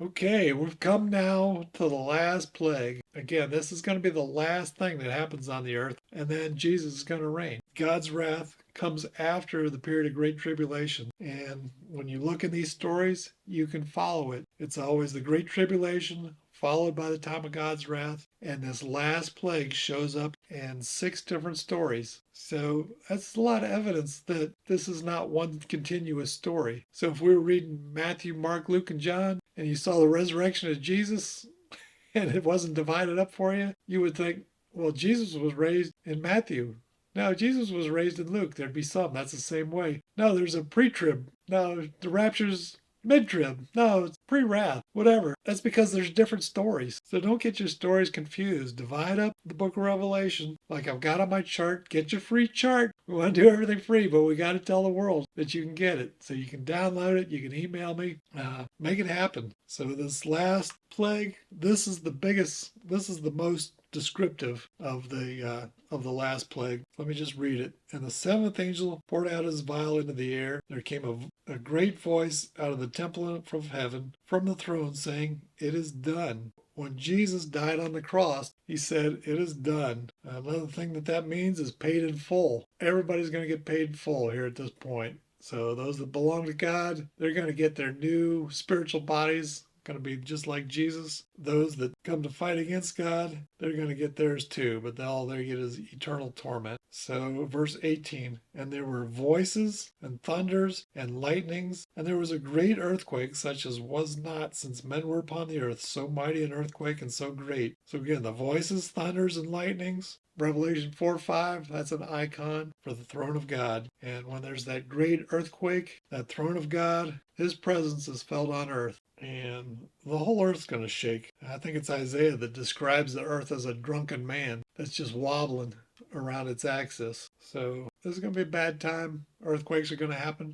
Okay, we've come now to the last plague. Again, this is going to be the last thing that happens on the earth, and then Jesus is going to reign. God's wrath comes after the period of great tribulation. And when you look in these stories, you can follow it. It's always the great tribulation followed by the time of God's wrath. And this last plague shows up in six different stories. So that's a lot of evidence that this is not one continuous story. So if we were reading Matthew, Mark, Luke, and John, and you saw the resurrection of Jesus and it wasn't divided up for you, you would think, well, Jesus was raised in Matthew. No, Jesus was raised in Luke. There'd be some. That's the same way. No, there's a pre-trib. No, the rapture's mid-trib. No, it's pre-wrath. Whatever. That's because there's different stories. So don't get your stories confused. Divide up the book of Revelation like I've got on my chart. Get your free chart. We want to do everything free, but we got to tell the world that you can get it. So you can download it. You can email me. Make it happen. So this last plague, this is the biggest, this is the most descriptive of the last plague. Let me just read it. And the seventh angel poured out his vial into the air. There came a great voice out of the temple from heaven, from the throne, saying, "It is done." When Jesus died on the cross, he said, "It is done." Another thing that means is paid in full. Everybody's going to get paid in full here at this point. So those that belong to God, they're going to get their new spiritual bodies, going to be just like Jesus. Those that come to fight against God, they're going to get theirs too, but all they get is eternal torment. So, verse 18, and there were voices and thunders and lightnings, and there was a great earthquake, such as was not since men were upon the earth, so mighty an earthquake and so great. So, again, the voices, thunders, and lightnings. Revelation 4:5, that's an icon for the throne of God. And when there's that great earthquake, that throne of God, his presence is felt on earth. And the whole earth's going to shake. I think it's Isaiah that describes the earth as a drunken man that's just wobbling around its axis. So this is going to be a bad time. Earthquakes are going to happen.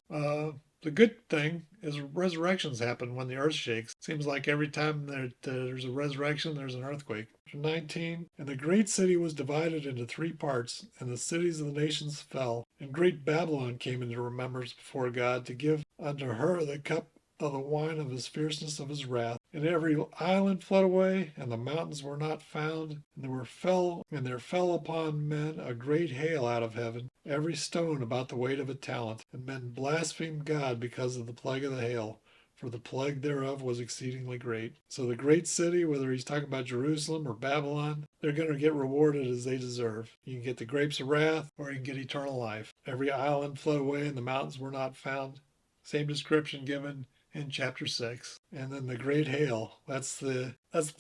The good thing is resurrections happen when the earth shakes. Seems like every time there's a resurrection, there's an earthquake. 19, and the great city was divided into three parts, and the cities of the nations fell. And great Babylon came into remembrance before God to give unto her the cup of the wine of his fierceness of his wrath. And every island fled away, and the mountains were not found. And there fell upon men a great hail out of heaven, every stone about the weight of a talent. And men blasphemed God because of the plague of the hail, for the plague thereof was exceedingly great. So the great city, whether he's talking about Jerusalem or Babylon, they're going to get rewarded as they deserve. You can get the grapes of wrath, or you can get eternal life. Every island fled away, and the mountains were not found. Same description given in chapter 6. And then the great hail, that's the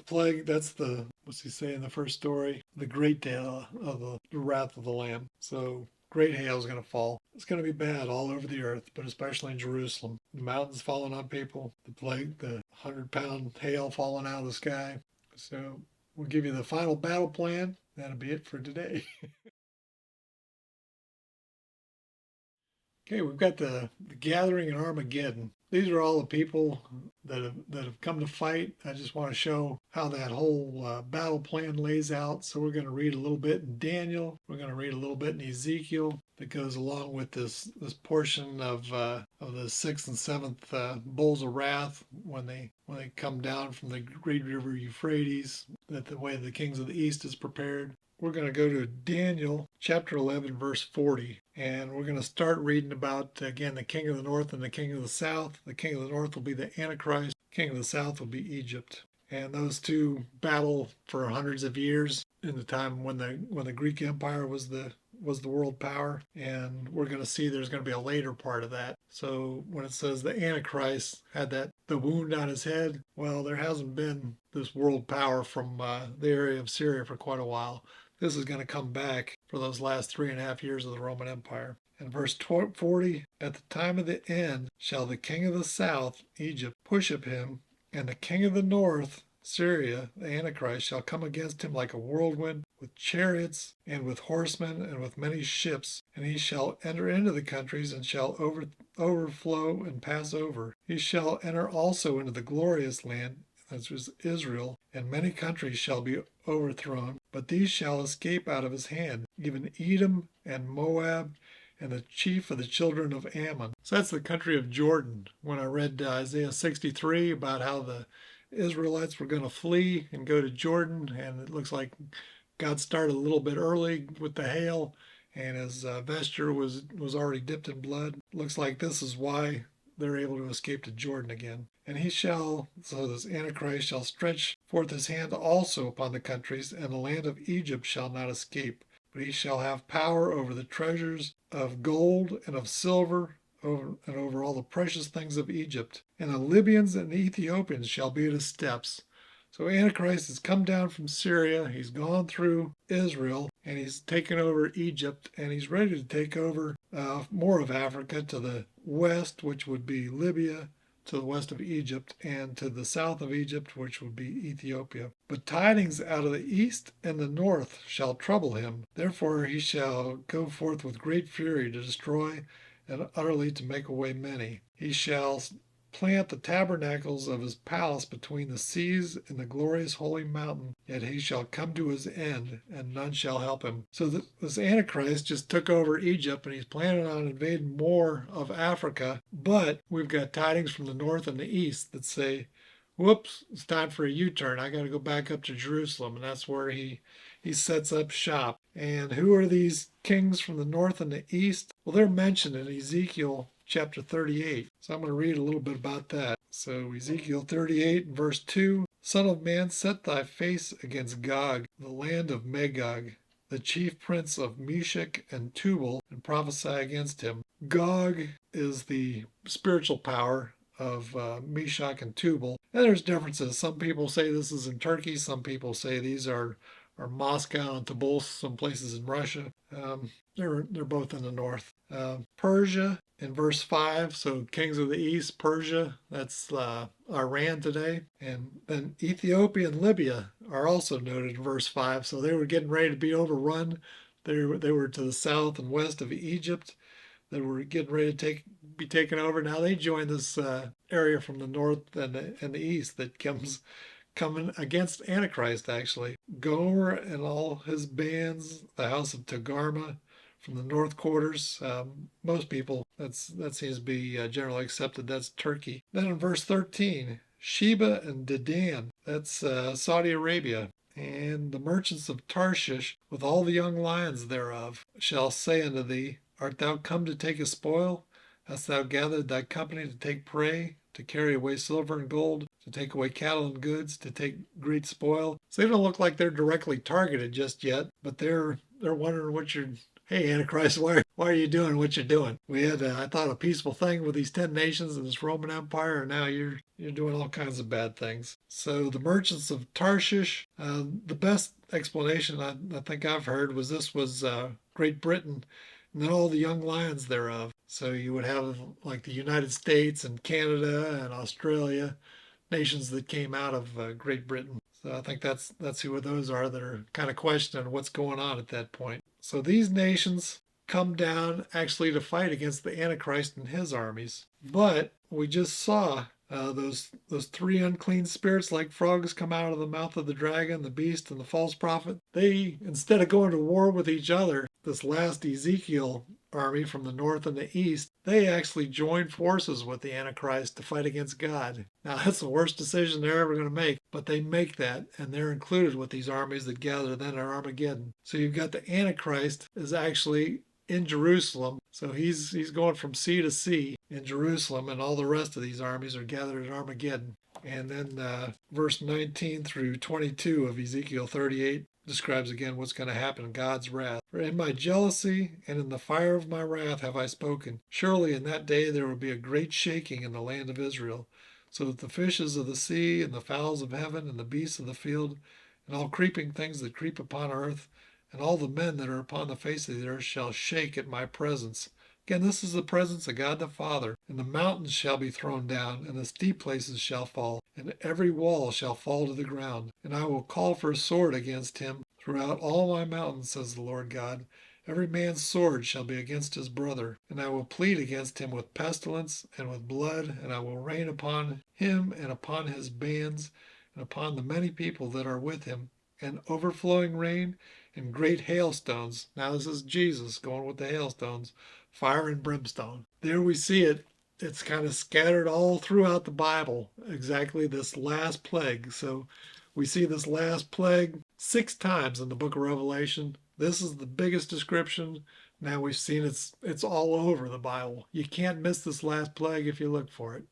plague, that's the, what's he say in the first story? The great hail of the wrath of the Lamb. So great hail is going to fall. It's going to be bad all over the earth, but especially in Jerusalem. The mountains falling on people, the plague, the 100-pound hail falling out of the sky. So we'll give you the final battle plan. That'll be it for today. Okay, we've got the gathering in Armageddon. These are all the people that have come to fight. I just want to show how that whole battle plan lays out. So we're going to read a little bit in Daniel. We're going to read a little bit in Ezekiel that goes along with this portion of the sixth and seventh bowls of wrath when they come down from the great river Euphrates. That the way the kings of the east is prepared. We're going to go to Daniel chapter 11, verse 40, and we're going to start reading about, again, the king of the north and the king of the south. The king of the north will be the Antichrist, the king of the south will be Egypt. And those two battle for hundreds of years in the time when the Greek Empire was the world power, and we're going to see there's going to be a later part of that. So when it says the Antichrist had the wound on his head, well, there hasn't been this world power from the area of Syria for quite a while. This is going to come back for those last 3.5 years of the Roman Empire. And verse 40, at the time of the end shall the king of the south, Egypt, push at him, and the king of the north, Syria, the Antichrist, shall come against him like a whirlwind, with chariots, and with horsemen, and with many ships. And he shall enter into the countries, and shall overflow and pass over. He shall enter also into the glorious land, that was Israel, and many countries shall be overthrown, but these shall escape out of his hand, even Edom and Moab, and the chief of the children of Ammon. So that's the country of Jordan. When I read Isaiah 63 about how the Israelites were going to flee and go to Jordan, and it looks like God started a little bit early with the hail, and his vesture was already dipped in blood. Looks like this is why they're able to escape to Jordan again. And he shall, so this Antichrist shall stretch forth his hand also upon the countries, and the land of Egypt shall not escape. But he shall have power over the treasures of gold and of silver, and over all the precious things of Egypt. And the Libyans and the Ethiopians shall be at his steps. So Antichrist has come down from Syria, he's gone through Israel, and he's taken over Egypt, and he's ready to take over more of Africa to the west, which would be Libya, to the west of Egypt, and to the south of Egypt, which would be Ethiopia. But tidings out of the east and the north shall trouble him. Therefore he shall go forth with great fury to destroy and utterly to make away many. He shall plant the tabernacles of his palace between the seas and the glorious holy mountain, yet he shall come to his end, and none shall help him. So this Antichrist just took over Egypt, and he's planning on invading more of Africa, but we've got tidings from the north and the east that say, whoops, it's time for a U-turn. I got to go back up to Jerusalem, and that's where he sets up shop. And who are these kings from the north and the east? Well, they're mentioned in Ezekiel chapter 38. So I'm going to read a little bit about that. So Ezekiel 38 verse 2, Son of man, set thy face against Gog, the land of Magog, the chief prince of Meshech and Tubal, and prophesy against him. Gog is the spiritual power of Meshech and Tubal. And there's differences. Some people say this is in Turkey. Some people say these are Moscow and Tobolsk, some places in Russia. They're both in the north. Persia in verse 5, so kings of the east, Persia, that's Iran today. And then Ethiopia and Libya are also noted in verse 5, so they were getting ready to be overrun. They were to the south and west of Egypt. They were getting ready to be taken over. Now they joined this area from the north and the east that coming against Antichrist, actually. Gomer and all his bands, the house of Togarmah from the north quarters. Most people, that seems to be generally accepted. That's Turkey. Then in verse 13, Sheba and Dedan, that's Saudi Arabia. And the merchants of Tarshish, with all the young lions thereof, shall say unto thee, Art thou come to take a spoil? Hast thou gathered thy company to take prey, to carry away silver and gold, to take away cattle and goods, to take great spoil? So they don't look like they're directly targeted just yet, but they're wondering what you're. Hey, Antichrist, why are you doing what you're doing? We had, I thought, a peaceful thing with these 10 nations and this Roman Empire, and now you're doing all kinds of bad things. So the merchants of Tarshish, the best explanation I think I've heard was this was Great Britain, and then all the young lions thereof. So you would have like the United States and Canada and Australia, nations that came out of Great Britain. So I think that's who those are that are kind of questioning what's going on at that point. So these nations come down actually to fight against the Antichrist and his armies. But we just saw those three unclean spirits like frogs come out of the mouth of the dragon, the beast, and the false prophet. They, instead of going to war with each other, this last Ezekiel army from the north and the east, they actually joined forces with the Antichrist to fight against God. Now that's the worst decision they're ever going to make, but they make that, and they're included with these armies that gather then at Armageddon. So you've got the Antichrist is actually in Jerusalem. So he's going from sea to sea in Jerusalem, and all the rest of these armies are gathered at Armageddon. And then verse 19 through 22 of Ezekiel 38 describes again what's going to happen in God's wrath. For in my jealousy and in the fire of my wrath have I spoken. Surely in that day there will be a great shaking in the land of Israel, so that the fishes of the sea and the fowls of heaven and the beasts of the field and all creeping things that creep upon earth and all the men that are upon the face of the earth shall shake at my presence. Again, this is the presence of God the Father. And the mountains shall be thrown down, and the steep places shall fall, and every wall shall fall to the ground. And I will call for a sword against him throughout all my mountains, says the Lord God. Every man's sword shall be against his brother. And I will plead against him with pestilence and with blood, and I will rain upon him and upon his bands, and upon the many people that are with him, and overflowing rain and great hailstones. Now this is Jesus going with the hailstones, fire and brimstone. There we see it it's kind of scattered all throughout the Bible, exactly this last plague. So we see this last plague 6 times in the book of Revelation. This is the biggest description. Now we've seen it's all over the Bible. You can't miss this last plague if you look for it.